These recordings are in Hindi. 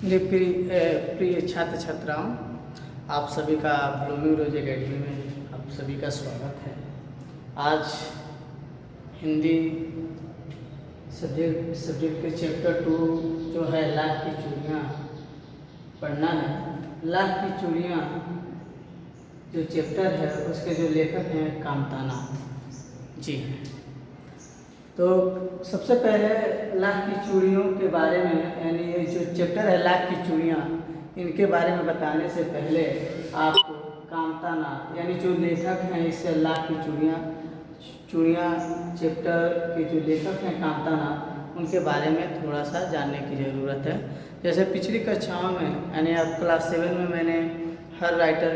मेरे प्रिय छात्र छात्राओं, आप सभी का ब्लूमिंग रोज एकेडमी में आप सभी का स्वागत है। आज हिंदी सब्जेक्ट के चैप्टर 2 जो है लाख की चूड़ियाँ पढ़ना है। लाख की चूड़ियाँ जो चैप्टर है उसके जो लेखक हैं कामतानाथ जी हैं। तो सबसे पहले लाख की चूड़ियों के बारे में, यानी ये जो चैप्टर है लाख की चूड़ियाँ, इनके बारे में बताने से पहले आपको कामतानाथ यानी जो लेखक हैं इस लाख की चूड़ियाँ चैप्टर के जो लेखक हैं कामतानाथ, उनके बारे में थोड़ा सा जानने की ज़रूरत है। जैसे पिछली कक्षाओं में यानी अब क्लास 7 में मैंने हर राइटर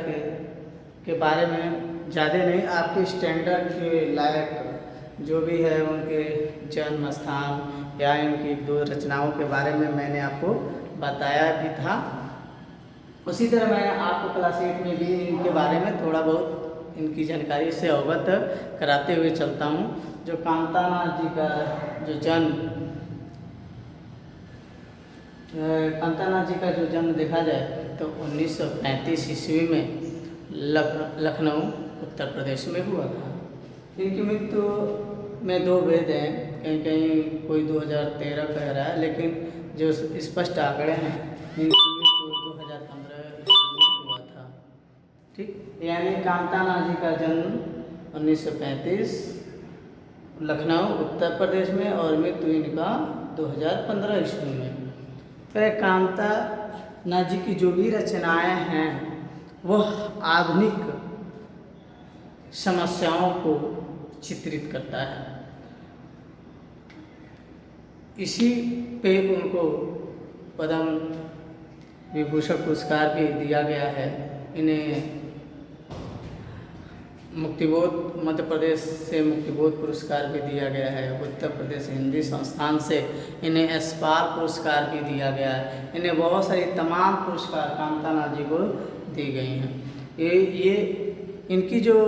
के बारे में ज़्यादा नहीं, आपके स्टैंडर्ड के लायक जो भी है उनके जन्म स्थान या इनकी एक दो रचनाओं के बारे में मैंने आपको बताया भी था। उसी तरह मैं आपको क्लास 8 में भी इनके बारे में थोड़ा बहुत इनकी जानकारी से अवगत कराते हुए चलता हूँ। जो कामतानाथ जी का जो जन्म देखा जाए तो 1935 ईस्वी में लखनऊ उत्तर प्रदेश में हुआ था। इनकी मृत्यु में दो भेद हैं, कहीं कहीं कोई 2013 कह रहा है, लेकिन जो स्पष्ट आंकड़े हैं इनकी मृत्यु 2015 ईस्वी में हुआ था। ठीक, यानी कामतानाथ जी का जन्म 1935 लखनऊ उत्तर प्रदेश में और मृत्यु इनका 2015 ईस्वी में। फिर कामतानाथ जी की जो भी रचनाएं हैं वह आधुनिक समस्याओं को चित्रित करता है। इसी पे उनको पद्म विभूषण पुरस्कार भी दिया गया है। इन्हें मध्य प्रदेश से मुक्तिबोध पुरस्कार भी दिया गया है। उत्तर प्रदेश हिंदी संस्थान से इन्हें एस्पार पुरस्कार भी दिया गया है। इन्हें बहुत सारी तमाम पुरस्कार कामतानाथ जी को दी गई हैं। ये इनकी जो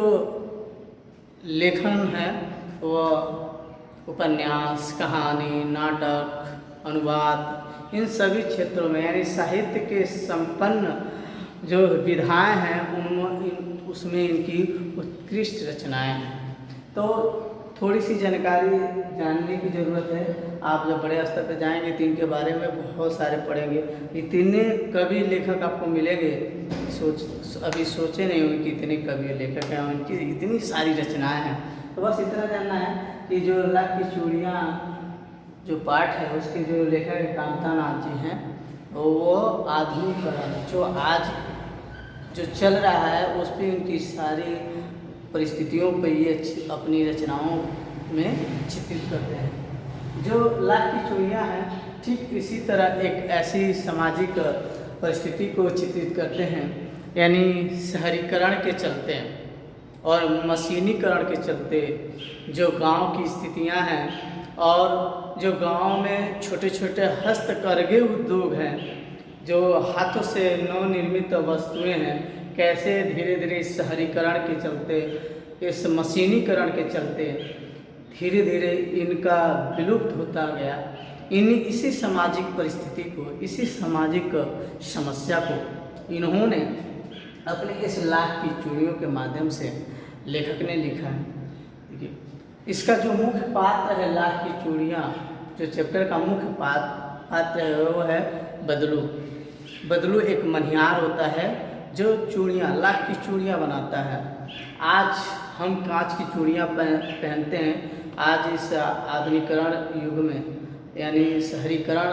लेखन है वह उपन्यास, कहानी, नाटक, अनुवाद, इन सभी क्षेत्रों में यानी साहित्य के संपन्न जो विधाएं हैं उसमें इनकी उत्कृष्ट रचनाएं हैं। तो थोड़ी सी जानकारी जानने की ज़रूरत है। आप जब बड़े स्तर पर जाएंगे तो इनके बारे में बहुत सारे पढ़ेंगे। इतने कवि लेखक आपको मिलेंगे, अभी सोचे नहीं होंगे कि इतने कवि लेखक हैं, उनकी इतनी सारी रचनाएं हैं। तो बस इतना जानना है कि जो लाख की चूड़ियाँ जो पाठ है उसके जो लेखक कामतानाथ जी हैं वो आधुनिक जो आज जो चल रहा है उस पर उनकी सारी परिस्थितियों पर ये अपनी रचनाओं में चित्रित करते हैं। जो लाख की चूड़ियाँ हैं ठीक इसी तरह एक ऐसी सामाजिक परिस्थिति को चित्रित करते हैं, यानी शहरीकरण के चलते और मशीनीकरण के चलते जो गांव की स्थितियां हैं और जो गांव में छोटे छोटे हस्तकरघे उद्योग हैं, जो हाथों से नवनिर्मित वस्तुएं हैं, कैसे धीरे धीरे इस शहरीकरण के चलते, इस मशीनीकरण के चलते धीरे धीरे इनका विलुप्त होता गया। इसी सामाजिक परिस्थिति को, इसी सामाजिक समस्या को इन्होंने अपने इस लाख की चूड़ियों के माध्यम से लेखक ने लिखा है। देखिए, इसका जो मुख्य पात्र है लाख की चूड़ियाँ, जो चैप्टर का मुख्य पात्र है वो है बदलू। बदलू एक मनिहार होता है जो चूड़ियाँ, लाख की चूड़ियाँ बनाता है। आज हम कांच की चूड़ियाँ पहनते हैं। आज इस आधुनिकीकरण युग में यानी शहरीकरण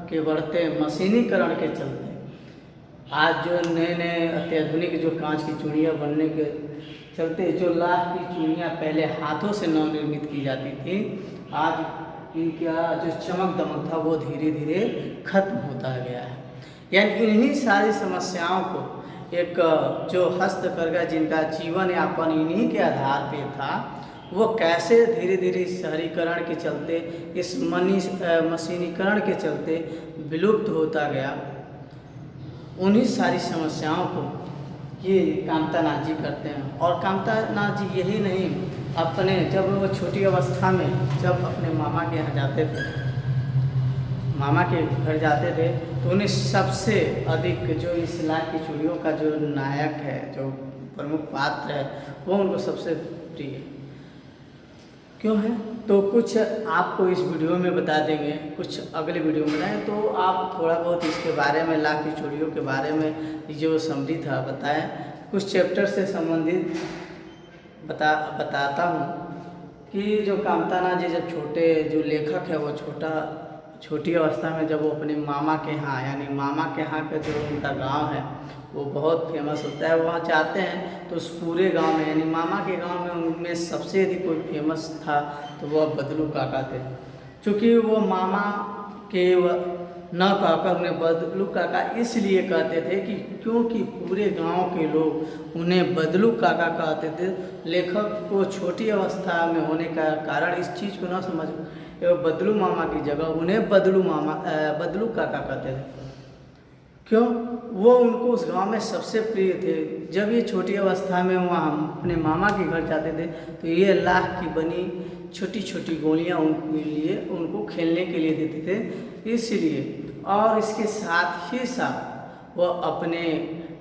के बढ़ते मशीनीकरण के चलते आज जो नए नए अत्याधुनिक जो कांच की चूड़ियाँ बनने के चलते जो लाख की चूड़ियाँ पहले हाथों से नवनिर्मित की जाती थी, आज इनका जो चमक दमक था वो धीरे धीरे खत्म होता गया है। यानी इन्हीं सारी समस्याओं को एक जो हस्तकरघा जिनका जीवन यापन इन्हीं के आधार पे था, वो कैसे धीरे धीरे शहरीकरण के चलते, इस मशीनीकरण के चलते विलुप्त होता गया, उन्हीं सारी समस्याओं को ये कामतानाथ जी करते हैं। और कामतानाथ जी यही नहीं, अपने जब वो छोटी अवस्था में जब अपने मामा के यहाँ जाते थे, मामा के घर जाते थे तो उन्हें सबसे अधिक जो इस लाख की चूड़ियों का जो नायक है, जो प्रमुख पात्र है, वो उनको सबसे प्रिय क्यों है तो कुछ आपको इस वीडियो में बता देंगे, कुछ अगले वीडियो में बताएं तो आप थोड़ा बहुत इसके बारे में, लाख की चूड़ियों के बारे में जो समझी था बताएं। कुछ चैप्टर से संबंधित बताता हूँ कि जो कामताना जी जब छोटे, जो लेखक है वो छोटी अवस्था में जब वो अपने मामा के यहाँ, यानी मामा के यहाँ का जो उनका गांव है वो बहुत फेमस होता है, वहाँ जाते हैं तो उस पूरे गांव में, यानी मामा के गांव में उनमें सबसे यदि कोई फेमस था तो वह बदलू काका थे। चूँकि वो मामा के न कहकर उन्हें बदलू काका इसलिए कहते थे कि क्योंकि पूरे गांव के लोग उन्हें बदलू काका कहते थे। लेखक को छोटी अवस्था में होने का कारण इस चीज़ को न समझ बदलू मामा की जगह उन्हें बदलू काका कहते थे। क्यों? वो उनको उस गांव में सबसे प्रिय थे। जब ये छोटी अवस्था में वहाँ अपने मामा के घर जाते थे तो ये लाख की बनी छोटी छोटी गोलियाँ उनको खेलने के लिए देते थे इसलिए, और इसके साथ ही साथ वह अपने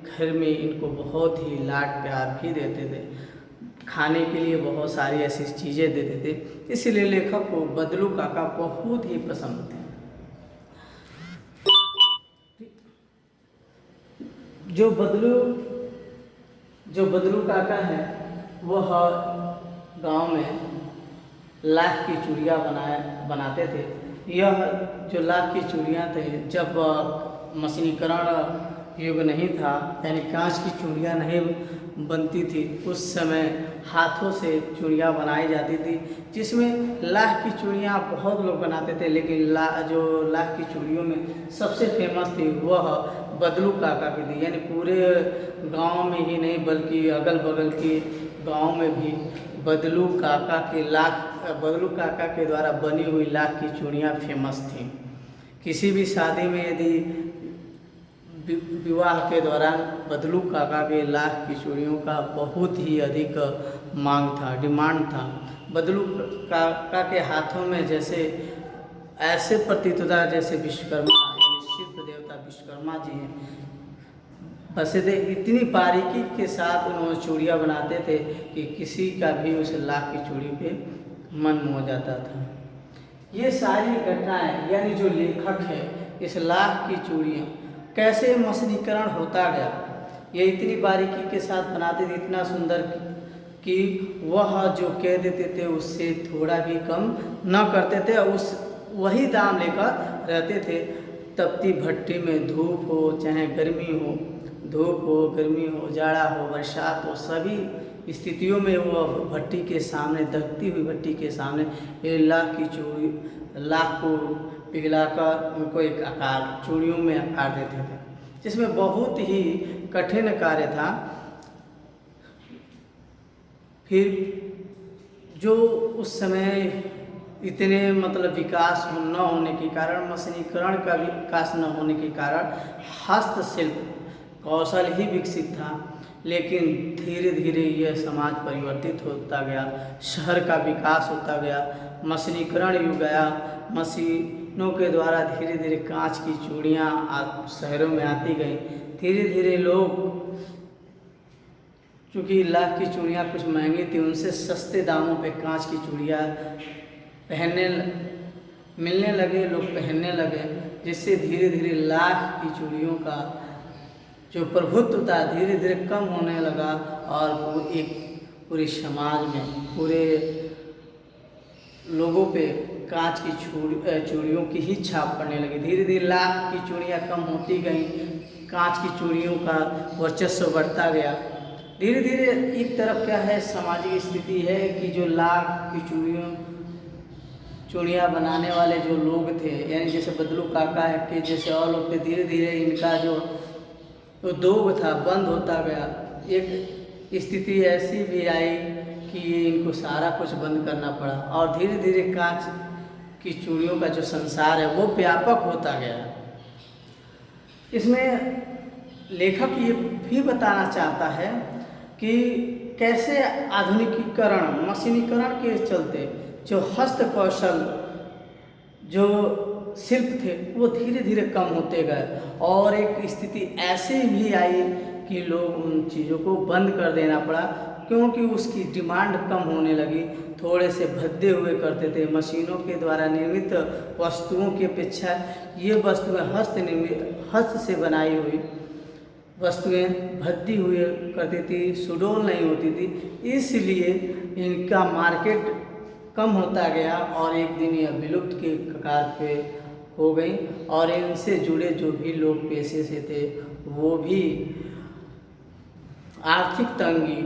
घर में इनको बहुत ही लाड प्यार भी देते थे, खाने के लिए बहुत सारी ऐसी चीज़ें देते थे, इसलिए लेखक को बदलू काका बहुत ही पसंद थे। जो बदलू काका है वह गांव में लाख की चूड़ियाँ बनाते थे। यह जो लाख की चूड़ियाँ थे, जब मशीनीकरण युग नहीं था, यानी कांच की चूड़ियाँ नहीं बनती थी, उस समय हाथों से चूड़ियाँ बनाई जाती थी, जिसमें लाख की चूड़ियाँ बहुत लोग बनाते थे, लेकिन जो लाख की चूड़ियों में सबसे फेमस थी वह बदलू काका की थी। यानी पूरे गांव में ही नहीं बल्कि अगल बगल के गांव में भी बदलू काका के द्वारा बनी हुई लाख की चूड़ियाँ फेमस थीं। किसी भी शादी में यदि विवाह के दौरान बदलू काका के लाख की चूड़ियों का बहुत ही अधिक मांग था, डिमांड था। बदलू काका के हाथों में जैसे ऐसे प्रतीत होता है जैसे विश्वकर्मा, यानी शिल्प देवता विश्वकर्मा जी हैं, बस इतनी बारीकी के साथ उन्होंने चूड़ियाँ बनाते थे कि किसी का भी उस लाख की चूड़ी पे मन मोह जाता था। ये सारी घटनाएं, यानी जो लेखक है, इस लाख की चूड़ियाँ कैसे मशीनीकरण होता गया, ये इतनी बारीकी के साथ बनाते थे, इतना सुंदर कि वह जो कह देते थे उससे थोड़ा भी कम न करते थे, वही दाम लेकर रहते थे। तपती भट्टी में धूप हो चाहे गर्मी हो, धूप हो गर्मी हो, जाड़ा हो बरसात हो, सभी स्थितियों में वो भट्टी के सामने, दहती हुई भट्टी के सामने ये लाख को पिघलाकर उनको एक आकार, चूड़ियों में आकार देते थे, जिसमें बहुत ही कठिन कार्य था। फिर जो उस समय इतने विकास न होने के कारण, मशीनीकरण का विकास न होने के कारण हस्तशिल्प कौशल ही विकसित था, लेकिन धीरे धीरे यह समाज परिवर्तित होता गया, शहर का विकास होता गया, मशीनीकरण युग आया, मशीनों के द्वारा धीरे धीरे कांच की चूड़ियाँ शहरों में आती गई। धीरे धीरे लोग, चूँकि लाख की चूड़ियाँ कुछ महंगी थी, उनसे सस्ते दामों पे कांच की चूड़ियाँ मिलने लगे, लोग पहनने लगे, जिससे धीरे धीरे लाख की चूड़ियों का जो प्रभुत्व था धीरे धीरे कम होने लगा और वो एक पूरे समाज में, पूरे लोगों पे कांच की चूड़ियों की ही छाप पड़ने लगी। धीरे धीरे लाख की चूड़ियाँ कम होती गईं, कांच की चूड़ियों का वर्चस्व बढ़ता गया। धीरे धीरे एक तरफ क्या है, सामाजिक स्थिति है कि जो लाख की चूड़ियाँ बनाने वाले जो लोग थे, यानी जैसे बदलू काका है कि जैसे और लोग थे, धीरे धीरे इनका जो उद्योग था बंद होता गया। एक स्थिति ऐसी भी आई कि इनको सारा कुछ बंद करना पड़ा और धीरे धीरे कांच की चूड़ियों का जो संसार है वो व्यापक होता गया। इसमें लेखक ये भी बताना चाहता है कि कैसे आधुनिकीकरण, मशीनीकरण के चलते जो हस्त कौशल, जो शिल्प थे वो धीरे धीरे कम होते गए, और एक स्थिति ऐसी भी आई कि लोग उन चीज़ों को बंद कर देना पड़ा, क्योंकि उसकी डिमांड कम होने लगी। थोड़े से भद्दे हुए करते थे। मशीनों के द्वारा निर्मित वस्तुओं की अपेक्षा ये वस्तुएं हस्त से बनाई हुई वस्तुएं भद्दी हुई करती थी, सुडौल नहीं होती थी, इसलिए इनका मार्केट कम होता गया और एक दिन यह विलुप्त के कगार पे हो गई। और इनसे जुड़े जो भी लोग पेशे से थे वो भी आर्थिक तंगी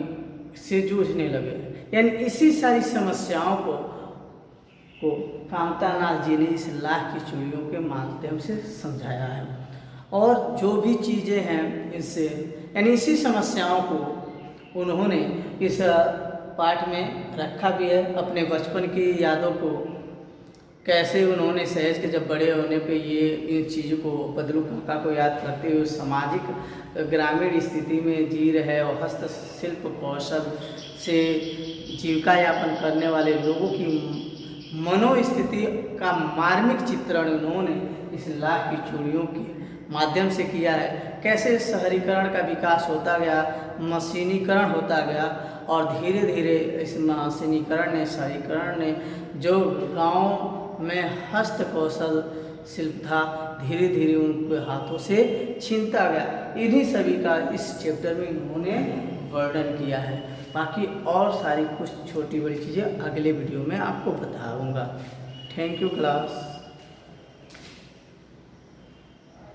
से जूझने लगे। यानी इसी सारी समस्याओं को कामतानाथ जी ने इस लाख की चूड़ियों के माध्यम से समझाया है। और जो भी चीज़ें हैं इससे, यानी इसी समस्याओं को उन्होंने इस पाठ में रखा भी है। अपने बचपन की यादों को कैसे उन्होंने सहज के जब बड़े होने पे ये इन चीज़ों को बदलू काका को याद करते हुए सामाजिक ग्रामीण स्थिति में जी रहे और हस्तशिल्प कौशल से जीविका यापन करने वाले लोगों की मनोस्थिति का मार्मिक चित्रण उन्होंने इस लाख की चूड़ियों के माध्यम से किया है। कैसे शहरीकरण का विकास होता गया, मशीनीकरण होता गया, और धीरे धीरे इस मशीनीकरण ने, शहरीकरण ने जो गाँव में हस्त कौशल शिल्प था धीरे धीरे उनके हाथों से छीनता गया। इन्हीं सभी का इस चैप्टर में उन्होंने वर्णन किया है। बाकी और सारी कुछ छोटी बड़ी चीज़ें अगले वीडियो में आपको बताऊंगा। Thank you class.